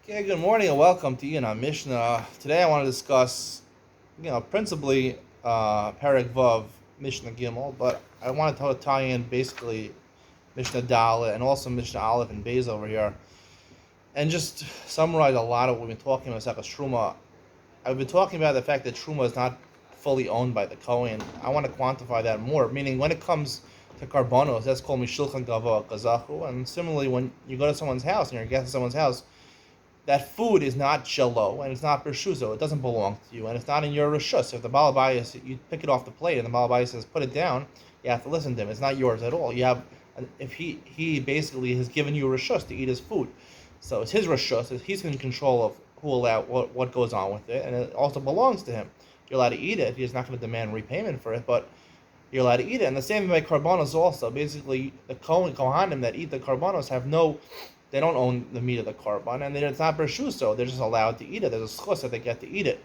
Okay, good morning and welcome to Iyun HaMishna. Today I want to discuss, principally Perek Vav, Mishnah Gimel, but I want to tie in basically Mishnah Dalet and also Mishnah Aleph and Beis over here, and just summarize a lot of what we've been talking about Sekas Truma. I've been talking about the fact that Truma is not fully owned by the Kohen. I want to quantify that more, meaning when it comes to Karbonos, that's called Mishulchan Gavoa Kazachu, and similarly when you go to someone's house and you're a guest at someone's house, that food is not shelo and it's not bershuzo. It doesn't belong to you, and it's not in your rishus. If the balabayas, you pick it off the plate, and the balabayas says put it down, you have to listen to him. It's not yours at all. You have, if he basically has given you rishus to eat his food, so it's his rishus. He's in control of who allow what goes on with it, and it also belongs to him. You're allowed to eat it. He's not going to demand repayment for it, but you're allowed to eat it. And the same by karbonos also. Basically, the kohanim that eat the karbonos they don't own the meat of the korban, and it's not bershuso. They're just allowed to eat it. There's a schus that they get to eat it.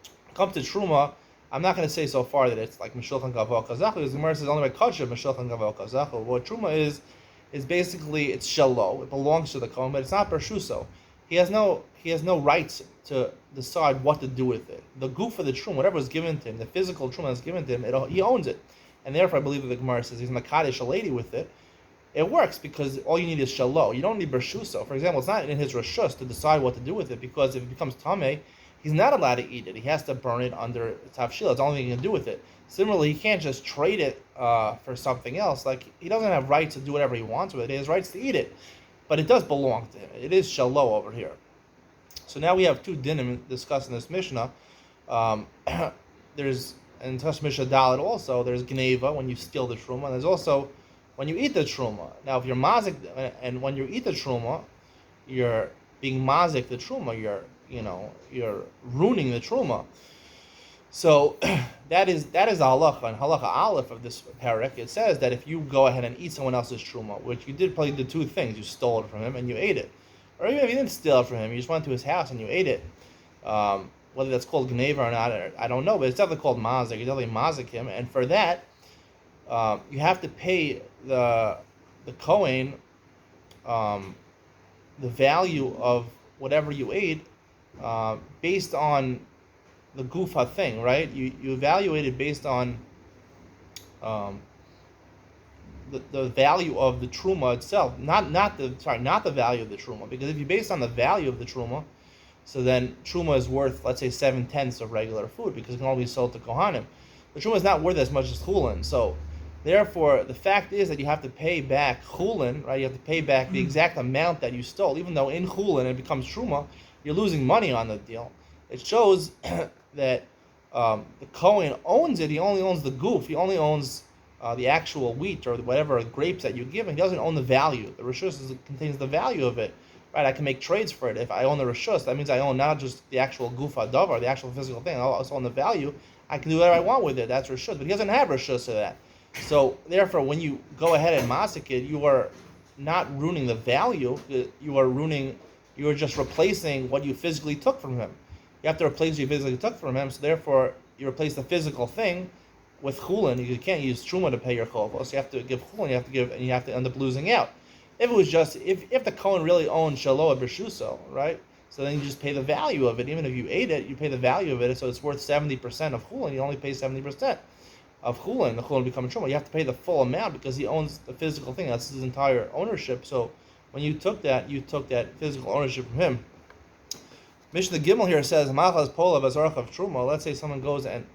When it comes to truma, I'm not going to say so far that it's like mishulchan gavol kazachu, because the Gemara says only by kosher mishulchan gavol kazachu. What truma is basically it's shelo. It belongs to the kohen, but it's not bershuso. He has no rights to decide what to do with it. The goof of the truma, whatever was given to him, the physical truma that's given to him, he owns it, and therefore I believe that the Gemara says he's makadesh a lady with it. It works because all you need is shalo. You don't need bershuso. For example, it's not in his reshus to decide what to do with it, because if it becomes tameh, he's not allowed to eat it. He has to burn it under tafshil. It's the only thing he can do with it. Similarly, he can't just trade it for something else. Like, he doesn't have rights to do whatever he wants with it. He has rights to eat it, but it does belong to him. It is shalo over here. So now we have two dinim discussed in this Mishnah. There's, and in Mishnah Dalet also, there's gneva, when you steal the truma, and there's also when you eat the truma. Now, if you're mazik, and when you eat the truma, you're being mazik the truma. You're ruining the truma. So that is the halacha. And halacha aleph of this parak, it says that if you go ahead and eat someone else's truma, which you did, probably did two things: you stole it from him and you ate it, or even if you didn't steal it from him, you just went to his house and you ate it. Whether that's called gneva or not, I don't know, but it's definitely called mazik. You definitely mazik him, and for that, you have to pay the Kohen the value of whatever you ate based on the gufa thing, right? You evaluate it based on the value of the truma itself, not the value of the truma, because if you base on the value of the truma, so then truma is worth, let's say, 7/10 of regular food, because it can only be sold to kohanim. The truma is not worth as much as chulin, so therefore, the fact is that you have to pay back chulin, right? You have to pay back the exact amount that you stole, even though in chulin it becomes truma, you're losing money on the deal. It shows that the Kohen owns it. He only owns the goof. He only owns the actual wheat or whatever grapes that you give him. He doesn't own the value. The rishus contains the value of it, right? I can make trades for it. If I own the rishus, that means I own not just the actual goof hadavar, the actual physical thing. I also own the value. I can do whatever I want with it. That's rishus. But he doesn't have rishus of that. So therefore, when you go ahead and masik it, you are not ruining the value. You are just replacing what you physically took from him. You have to replace what you physically took from him. So therefore, you replace the physical thing with chulin. You can't use truma to pay your chovos. You have to give chulin. You have to end up losing out. If it was just if the Kohen really owned shaloah b'shuso, right? So then you just pay the value of it. Even if you ate it, you pay the value of it. So it's worth 70% of chulin. You only pay 70% of chulin. The chulin becomes truma. You have to pay the full amount because he owns the physical thing. That's his entire ownership. So when you took that physical ownership from him. Mishnah Gimel here says, "Machas pola v'zarach of truma." Let's say someone goes and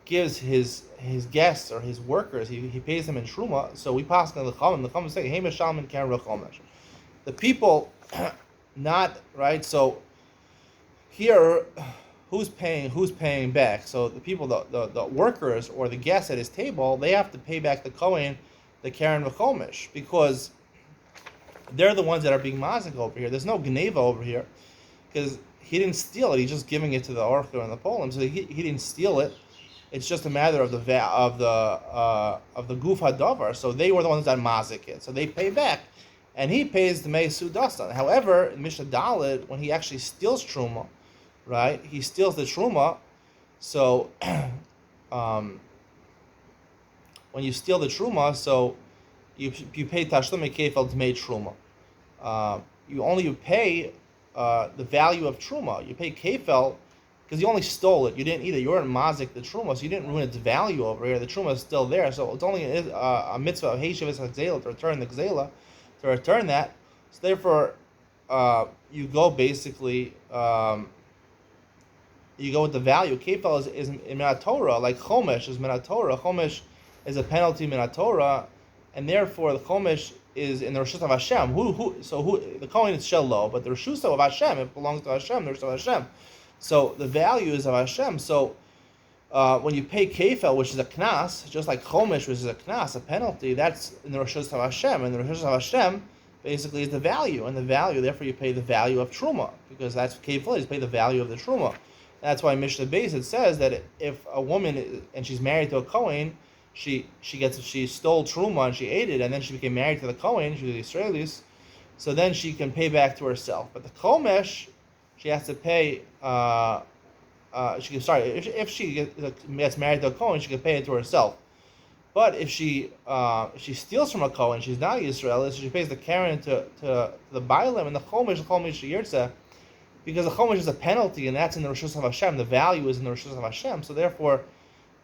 gives his guests or his workers, he pays them in truma. So we pass on the chachamim. The chachamim say, "Hey, mishalmin karen rochomesh." The people, not right. So here, who's paying back? So the people, the workers or the guests at his table, they have to pay back the Kohen, the karen rochomesh, because they're the ones that are being mazik over here. There's no gneva over here, because he didn't steal it. He's just giving it to the orcher and the polim. So he didn't steal it. It's just a matter of the guf hadavar. So they were the ones that mazik it. So they pay back, and he pays the mei sudasa. However, in Mishnah Dalet, when he actually steals truma, right? He steals the truma. So when you steal the truma, so you pay tashlum kefel to make truma. You only pay the value of truma. You pay kefel because you only stole it. You didn't eat it. You weren't mazik the truma, so you didn't ruin its value over here. The truma is still there, so it's only a mitzvah of heishavas gzela to return the gzela, to return that. So therefore, you go basically. You go with the value. Kefel is in Minat Torah, like Chomesh is Minat Torah. Chomesh is a penalty Minat Torah, and therefore the Chomesh is in the Rishus of Hashem. The Kohen is Shelo, but the Rishus of Hashem, it belongs to Hashem, the Rishus of Hashem. So the value is of Hashem. So when you pay Kefel, which is a Knas, just like Chomesh, which is a Knas, a penalty, that's in the Rishus of Hashem, and the Rishus of Hashem basically is the value, and the value, therefore you pay the value of Truma, because that's Kefel is, pay the value of the Truma. That's why Mishnah Beis, it says that if a woman and she's married to a Kohen, she stole truma and she ate it, and then she became married to the Kohen, she was Israelis, so then she can pay back to herself. But the Chomesh, she has to pay. If she gets married to a Kohen, she can pay it to herself. But if she steals from a Kohen, she's not Israeli, so she pays the Karen to the Bailam, and the Chomesh Yirtzeh, because the Chomesh is a penalty, and that's in the Rishus of Hashem. The value is in the Rishus of Hashem. So therefore,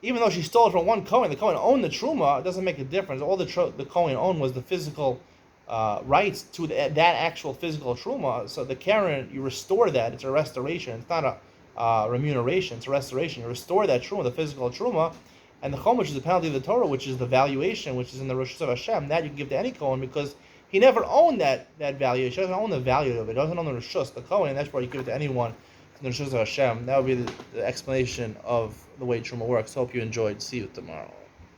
even though she stole it from one Kohen, the Kohen owned the Truma, it doesn't make a difference. All the Kohen owned was the physical rights to that actual physical Truma. So the Karen, you restore that. It's a restoration. It's not a remuneration. It's a restoration. You restore that Truma, the physical Truma, and the Chomesh is the penalty of the Torah, which is the valuation, which is in the Rishus of Hashem. That you can give to any Kohen because he never owned that value. He doesn't own the value of it. He doesn't own the Rishus, the Kohen, and that's why you give it to anyone in the Rishus of Hashem. That would be the explanation of the way Truma works. Hope you enjoyed. See you tomorrow.